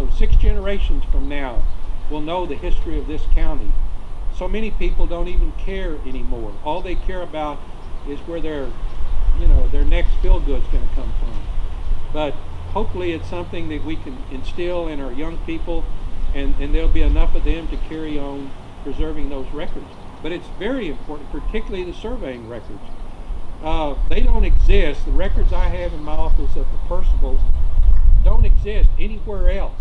So 6 generations from now will know the history of this county. So many people don't even care anymore. All they care about is where their next feel-good's going to come from. But hopefully it's something that we can instill in our young people, and there'll be enough of them to carry on preserving those records. But it's very important, particularly the surveying records. They don't exist. The records I have in my office of the Percivals don't exist anywhere else.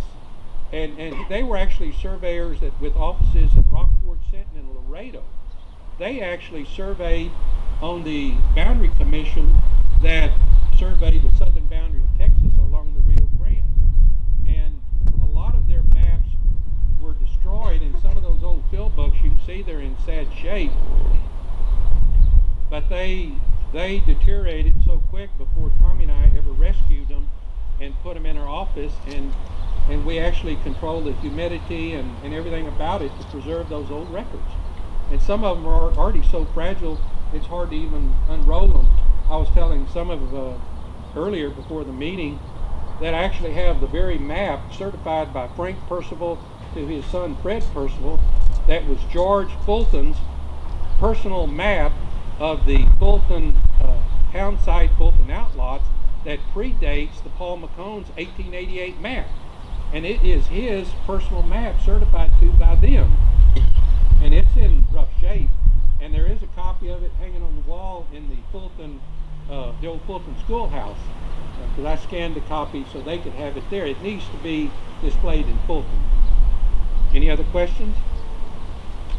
And they were actually surveyors with offices in Rockford, Sinton, and Laredo. They actually surveyed on the boundary commission that surveyed the southern boundary of Texas along the Rio Grande. And a lot of their maps were destroyed, and some of those old field books, you can see they're in sad shape. But they deteriorated so quick before Tommy and I ever rescued them and put them in our office, and we actually control the humidity and everything about it to preserve those old records. And some of them are already so fragile, it's hard to even unroll them. I was telling some of earlier before the meeting that I actually have the very map certified by Frank Percival to his son Fred Percival. That was George Fulton's personal map of the Fulton town site, Fulton Outlots, that predates the Paul McCone's 1888 map. And it is his personal map certified to by them. And it's in rough shape. And there is a copy of it hanging on the wall in the Fulton, the old Fulton schoolhouse. Because I scanned the copy so they could have it there. It needs to be displayed in Fulton. Any other questions?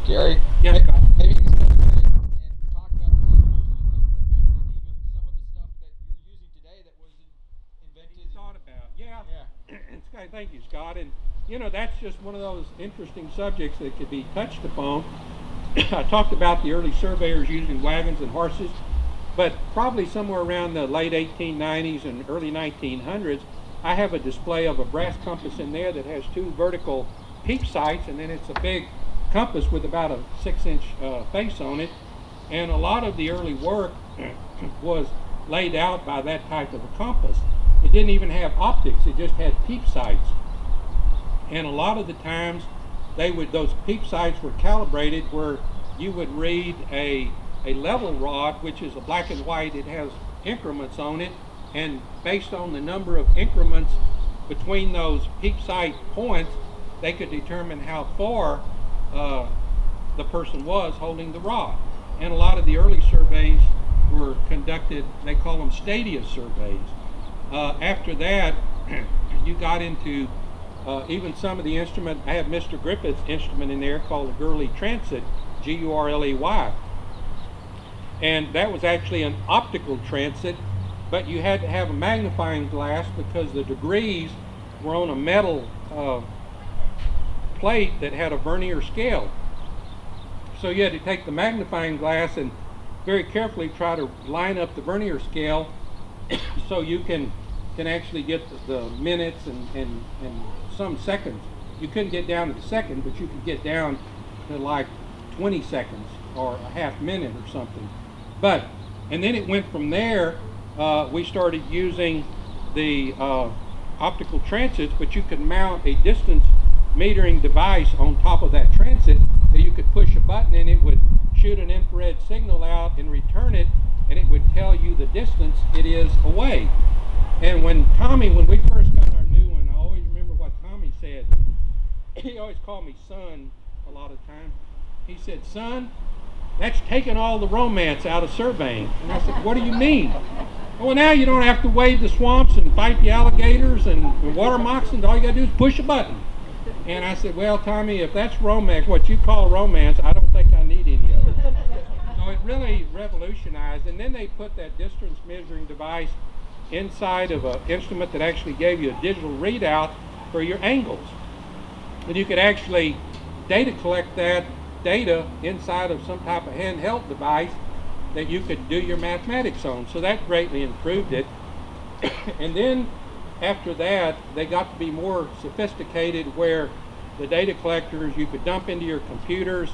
Gary? Yes, Scott. Maybe you can step in and talk about the evolution of the equipment and even some of the stuff that you're using today that was invented. Thought about, yeah. Yeah. Thank you, Scott. And that's just one of those interesting subjects that could be touched upon. I talked about the early surveyors using wagons and horses, but probably somewhere around the late 1890s and early 1900s, I have a display of a brass compass in there that has 2 vertical peep sights, and then it's a big compass with about a 6-inch face on it. And a lot of the early work was laid out by that type of a compass. It didn't even have optics, it just had peep sights. And a lot of the times those peep sights were calibrated where you would read a level rod, which is a black and white. It has increments on it, and based on the number of increments between those peep sight points, they could determine how far the person was holding the rod. And a lot of the early surveys were conducted, they call them stadia surveys. After that, you got into even some of the instrument. I have Mr. Griffith's instrument in there called the Gurley Transit, G-U-R-L-E-Y. And that was actually an optical transit, but you had to have a magnifying glass because the degrees were on a metal plate that had a vernier scale. So you had to take the magnifying glass and very carefully try to line up the vernier scale so you can actually get the minutes and some seconds. You couldn't get down to the second, but you could get down to like 20 seconds or a half minute or something. And then it went from there. We started using the optical transits, but you could mount a distance metering device on top of that transit that you could push a button and it would shoot an infrared signal out and return it, and it would tell you the distance it is away. And when we first got our new one, I always remember what Tommy said. He always called me son a lot of times. He said, "Son, that's taking all the romance out of surveying." And I said, "What do you mean?" "Well, now you don't have to wade the swamps and fight the alligators and water moccasins. All you got to do is push a button." And I said, "Well, Tommy, if that's romance, what you call romance, I don't think I need any of it." So it really revolutionized. And then they put that distance measuring device inside of an instrument that actually gave you a digital readout for your angles. And you could actually data collect that data inside of some type of handheld device that you could do your mathematics on. So that greatly improved it. And then after that, they got to be more sophisticated where the data collectors, you could dump into your computers,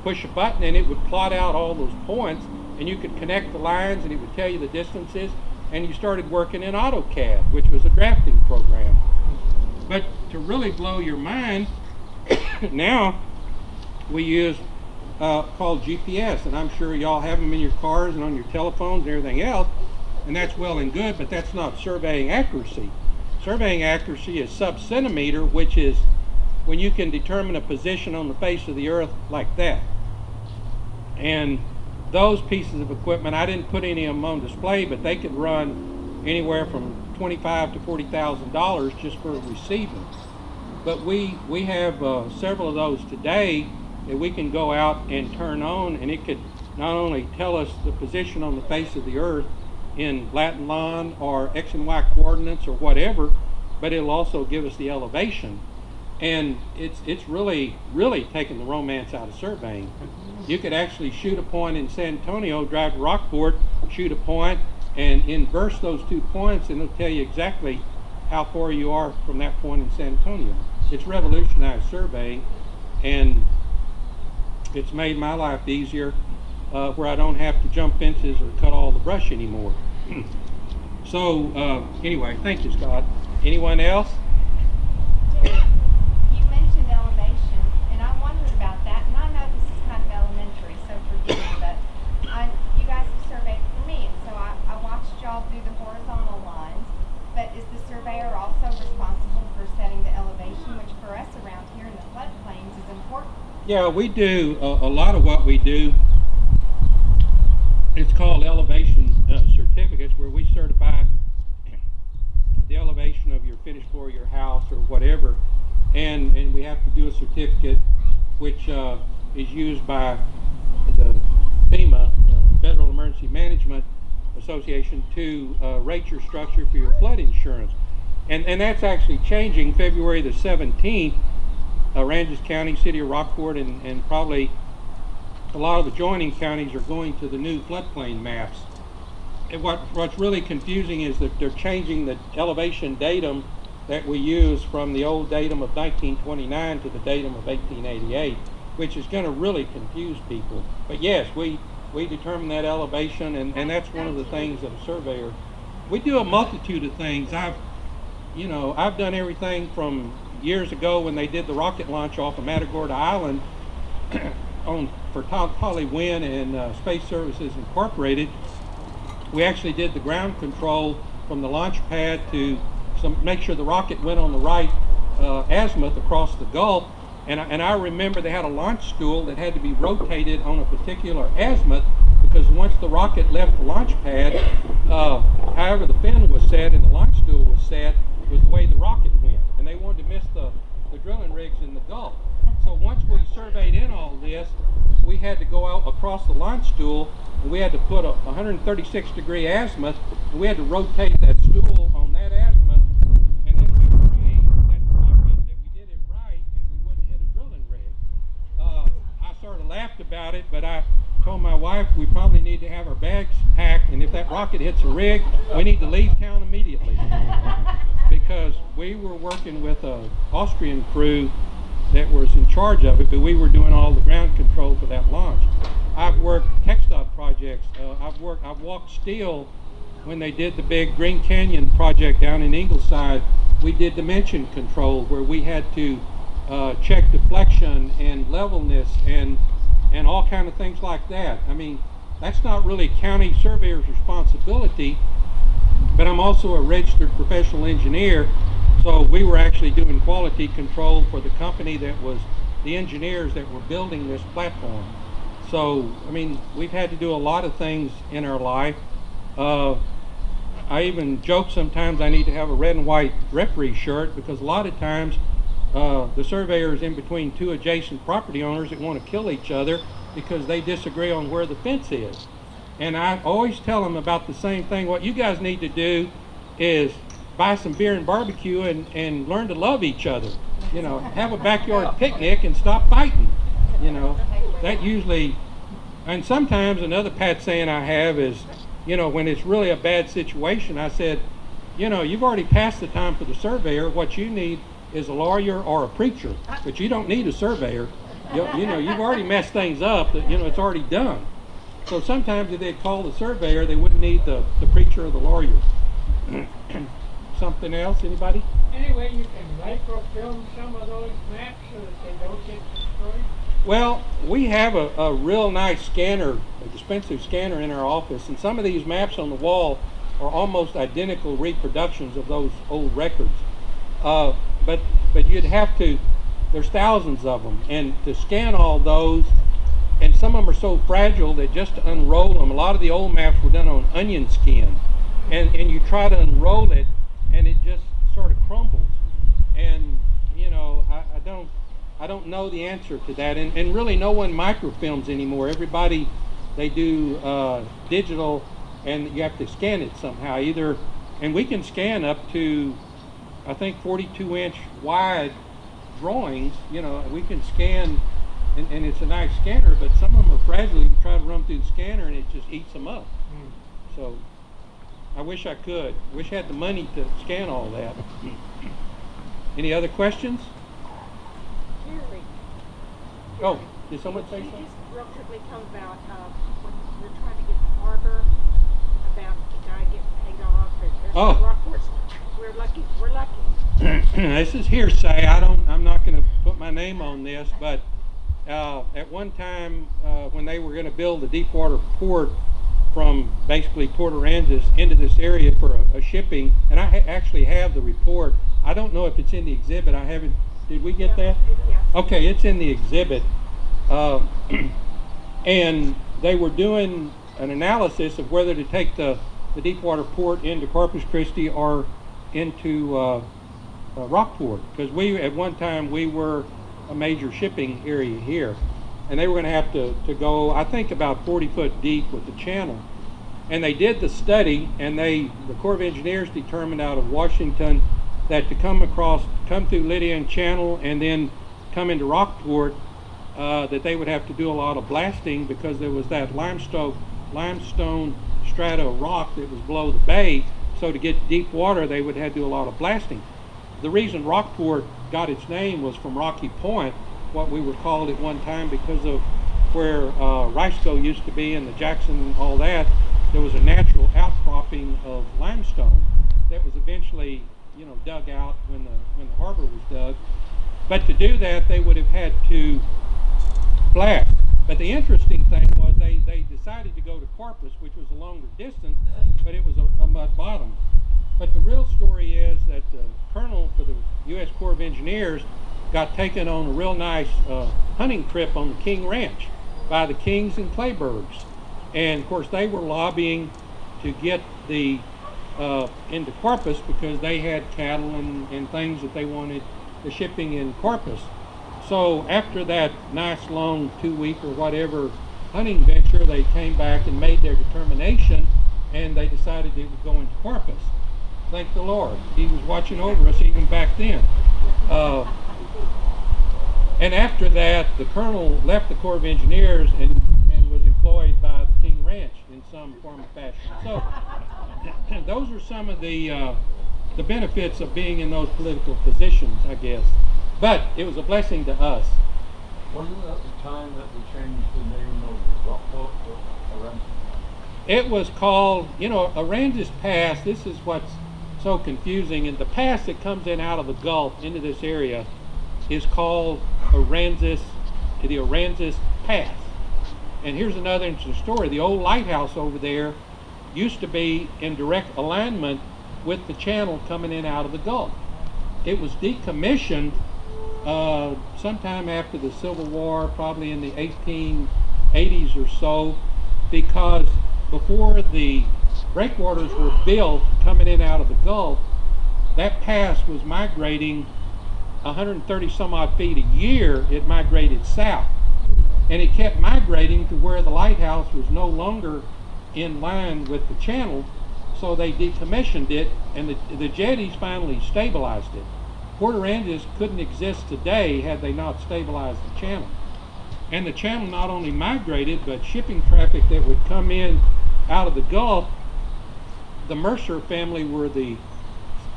push a button, and it would plot out all those points, and you could connect the lines and it would tell you the distances. And you started working in AutoCAD, which was a drafting program. But to really blow your mind, now we use called GPS, and I'm sure y'all have them in your cars and on your telephones and everything else, and that's well and good, but that's not surveying accuracy. Surveying accuracy is sub-centimeter, which is when you can determine a position on the face of the earth like that. And those pieces of equipment, I didn't put any of them on display, but they could run anywhere from $25,000 to $40,000 just for receiving. But we have several of those today that we can go out and turn on, and it could not only tell us the position on the face of the earth in Latin line or X and Y coordinates or whatever, but it'll also give us the elevation. And it's really taken the romance out of surveying. You could actually shoot a point in San Antonio, drive to Rockport, shoot a point, and inverse those 2 points, and it'll tell you exactly how far you are from that point in San Antonio. It's revolutionized surveying, and it's made my life easier, where I don't have to jump fences or cut all the brush anymore. So anyway, thank you, Scott. Anyone else? You mentioned elevation, and I wondered about that, and I know this is kind of elementary, so forgive me, but you guys have surveyed for me, and so I watched y'all do the horizontal lines, but is the surveyor also responsible for setting the elevation, which for us around here in the floodplains is important? Yeah, we do a lot of what we do. It's called elevation certificates, where we certify the elevation of your finished floor of your house or whatever, and we have to do a certificate which is used by the FEMA, Federal Emergency Management Association, to rate your structure for your flood insurance. And that's actually changing. February the 17th, Aransas County, City of Rockport, and probably a lot of adjoining counties are going to the new floodplain maps. And what's really confusing is that they're changing the elevation datum that we use from the old datum of 1929 to the datum of 1888, which is going to really confuse people. But yes, we determine that elevation, and that's one of the things that a surveyor, we do a multitude of things. I've done everything from years ago when they did the rocket launch off of Matagorda Island for Polly Wynn and Space Services Incorporated. We actually did the ground control from the launch pad to make sure the rocket went on the right azimuth across the Gulf. And I remember they had a launch stool that had to be rotated on a particular azimuth, because once the rocket left the launch pad, however the fin was set and the launch stool was set was the way the rocket went. And they wanted to miss the drilling rigs in the Gulf. So once we surveyed in all this, we had to go out across the launch stool, and we had to put a 136-degree azimuth, and we had to rotate that stool on that azimuth, and then we prayed that the rocket, that we did it right and we wouldn't hit a drilling rig. I sort of laughed about it, but I told my wife we probably need to have our bags packed, and if that rocket hits a rig, we need to leave town immediately. Because we were working with an Austrian crew that was in charge of it, but we were doing all the ground control for that launch. I've worked textile projects. I've walked steel when they did the big Green Canyon project down in Ingleside. We did dimension control, where we had to check deflection and levelness and all kind of things like that. I mean, that's not really county surveyor's responsibility, but I'm also a registered professional engineer. So we were actually doing quality control for the company that was the engineers that were building this platform. So, I mean, we've had to do a lot of things in our life. I even joke sometimes I need to have a red and white referee shirt, because a lot of times the surveyor is in between two adjacent property owners that want to kill each other because they disagree on where the fence is. And I always tell them about the same thing. What you guys need to do is buy some beer and barbecue and learn to love each other. You know, have a backyard picnic and stop fighting. You know, that usually, and sometimes another pat saying I have is, you know, when it's really a bad situation, I said, you know, you've already passed the time for the surveyor. What you need is a lawyer or a preacher, but you don't need a surveyor. You know, you've already messed things up. You know, it's already done. So sometimes if they'd call the surveyor, they wouldn't need the preacher or the lawyer. Something else, anybody? Any way you can make or film some of those maps so that they don't get destroyed? Well, we have a real nice scanner, a expensive scanner in our office, and some of these maps on the wall are almost identical reproductions of those old records. But you'd have to, there's thousands of them, and to scan all those, and some of them are so fragile that just to unroll them, a lot of the old maps were done on onion skin, and you try to unroll it, and it just sort of crumbles. And you know, I don't know the answer to that, and really no one microfilms anymore. Everybody, they do digital, and you have to scan it somehow either, and we can scan up to, I think, 42-inch wide drawings. You know, we can scan, and it's a nice scanner, but some of them are fragile. You try to run through the scanner and it just eats them up. So I wish I could. Wish I had the money to scan all that. Any other questions? Jerry. Oh, did someone say Can you something? just real quickly tell about when we're trying to get the harbor, about the guy getting paid off, or there's Oh. the Rockports. We're lucky. This is hearsay. I'm not going to put my name on this, but at one time when they were going to build the deepwater port from basically Port Aransas into this area for a shipping, and I actually have the report. I don't know if it's in the exhibit. I haven't. Did we get that? Yeah. Okay, it's in the exhibit. And they were doing an analysis of whether to take the deepwater port into Corpus Christi or into Rockport, because we at one time we were a major shipping area here, and they were going to have to go, I think, about 40 foot deep with the channel. And they did the study, and the Corps of Engineers determined out of Washington that to come through Lydian Channel and then come into Rockport, that they would have to do a lot of blasting, because there was that limestone strata of rock that was below the bay. So to get deep water, they would have to do a lot of blasting. The reason Rockport got its name was from Rocky Point, what we were called at one time, because of where Ricego used to be and the Jackson and all that. There was a natural outcropping of limestone that was eventually, you know, dug out when the harbor was dug. But to do that, they would have had to blast. But the interesting thing was they decided to go to Corpus, which was a longer distance, but it was a mud bottom. But the real story is that the colonel for the U.S. Corps of Engineers got taken on a real nice hunting trip on the King Ranch by the Kings and Clayburghs. And of course they were lobbying to get the into Corpus, because they had cattle and things that they wanted the shipping in Corpus. So after that nice long 2-week or whatever hunting venture, they came back and made their determination, and they decided they would go into Corpus. Thank the Lord. He was watching over us even back then. And after that, the colonel left the Corps of Engineers and was employed by the King Ranch in some form or fashion. So those are some of the benefits of being in those political positions, I guess. But it was a blessing to us. Wasn't that the time that they changed the name of Rockport to Aransas? It was called, you know, Aransas Pass. This is what's so confusing. And the pass that comes in out of the Gulf into this area is called Aransas, the Aransas Pass. And here's another interesting story. The old lighthouse over there used to be in direct alignment with the channel coming in out of the Gulf. It was decommissioned sometime after the Civil War, probably in the 1880s or so, because before the breakwaters were built coming in out of the Gulf, that pass was migrating 130 some odd feet a year. It migrated south, and it kept migrating to where the lighthouse was no longer in line with the channel, so they decommissioned it, and the jetties finally stabilized it. Port Aransas couldn't exist today had they not stabilized the channel. And the channel not only migrated, but shipping traffic that would come in out of the Gulf. The Mercer family were the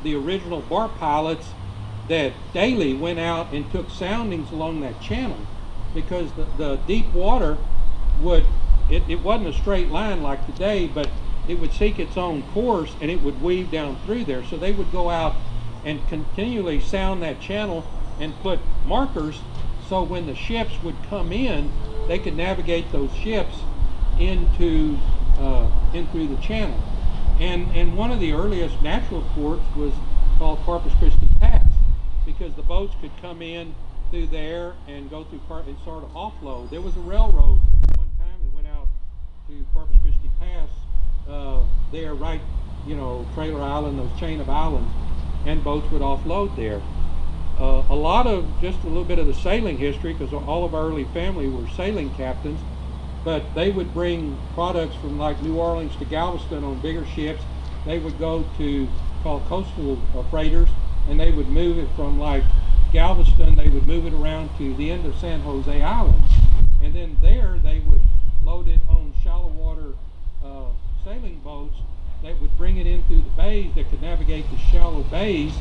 original bar pilots that daily went out and took soundings along that channel, because the deep water it wasn't a straight line like today, but it would seek its own course and it would weave down through there. So they would go out and continually sound that channel and put markers so when the ships would come in, they could navigate those ships into the channel. And one of the earliest natural ports was called Corpus Christi Pass, because the boats could come in through there and go through and sort of offload. There was a railroad one time that went out to Corpus Christi Pass there, right, you know, Trailer Island, those chain of islands, and boats would offload there. A lot of, just a little bit of the sailing history, because all of our early family were sailing captains, but they would bring products from like New Orleans to Galveston on bigger ships. They would go to, called coastal freighters, and they would move it from like Galveston, they would move it around to the end of San Jose Island. And then there they would load it on shallow water sailing boats that would bring it in through the bays that could navigate the shallow bays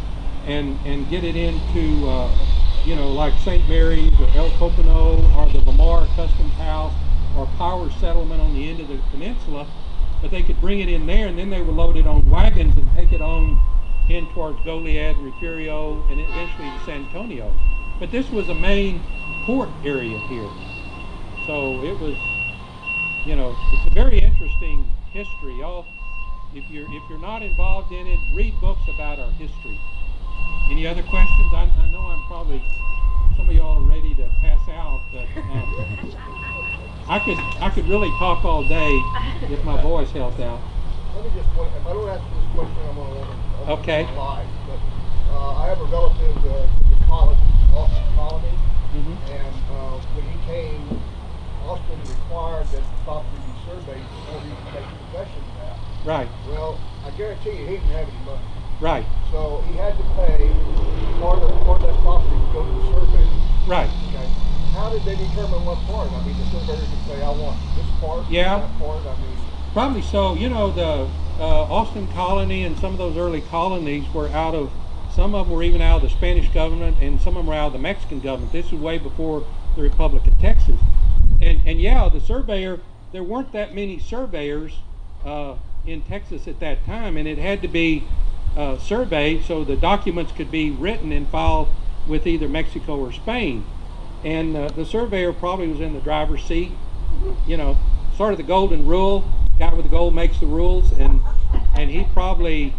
and get it into, you know, like St. Mary's or El Copano or the Lamar Customs House or Power Settlement on the end of the peninsula. But they could bring it in there, and then they would load it on wagons and take it on in towards Goliad, Refugio, and eventually to San Antonio. But this was a main port area here. So it was, you know, it's a very interesting history. Y'all, if you're not involved in it, read books about our history. Any other questions? I know I'm probably, some of y'all are ready to pass out, but I could really talk all day if my voice held out. Let me just point, if I don't answer this question, I'm going to Okay. lie. But I have a relative to the college, Austin Colony, and when he came, Austin required that the property be surveyed before he could take possession of that. Right. Well, I guarantee you he didn't have any money. Right. So he had to pay part of that property to go to the survey. Right. Okay. How did they determine what part? I mean, the surveyor could say, I want this part, Yeah. that part. I mean, Probably so. You know, the Austin Colony and some of those early colonies were out of, some of them were even out of the Spanish government, and some of them were out of the Mexican government. This was way before the Republic of Texas. And yeah, the surveyor, there weren't that many surveyors in Texas at that time, and it had to be surveyed so the documents could be written and filed with either Mexico or Spain. And the surveyor probably was in the driver's seat, you know, sort of the golden rule. Guy with the gold makes the rules, and he probably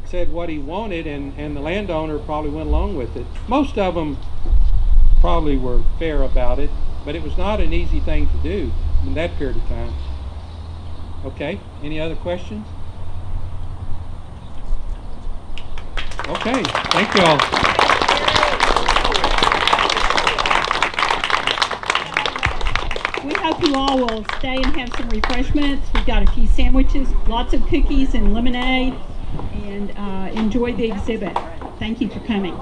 said what he wanted, and the landowner probably went along with it. Most of them probably were fair about it, but it was not an easy thing to do in that period of time. Okay, any other questions? Okay, thank you all. We hope you all will stay and have some refreshments. We've got a few sandwiches, lots of cookies and lemonade, and enjoy the exhibit. Thank you for coming.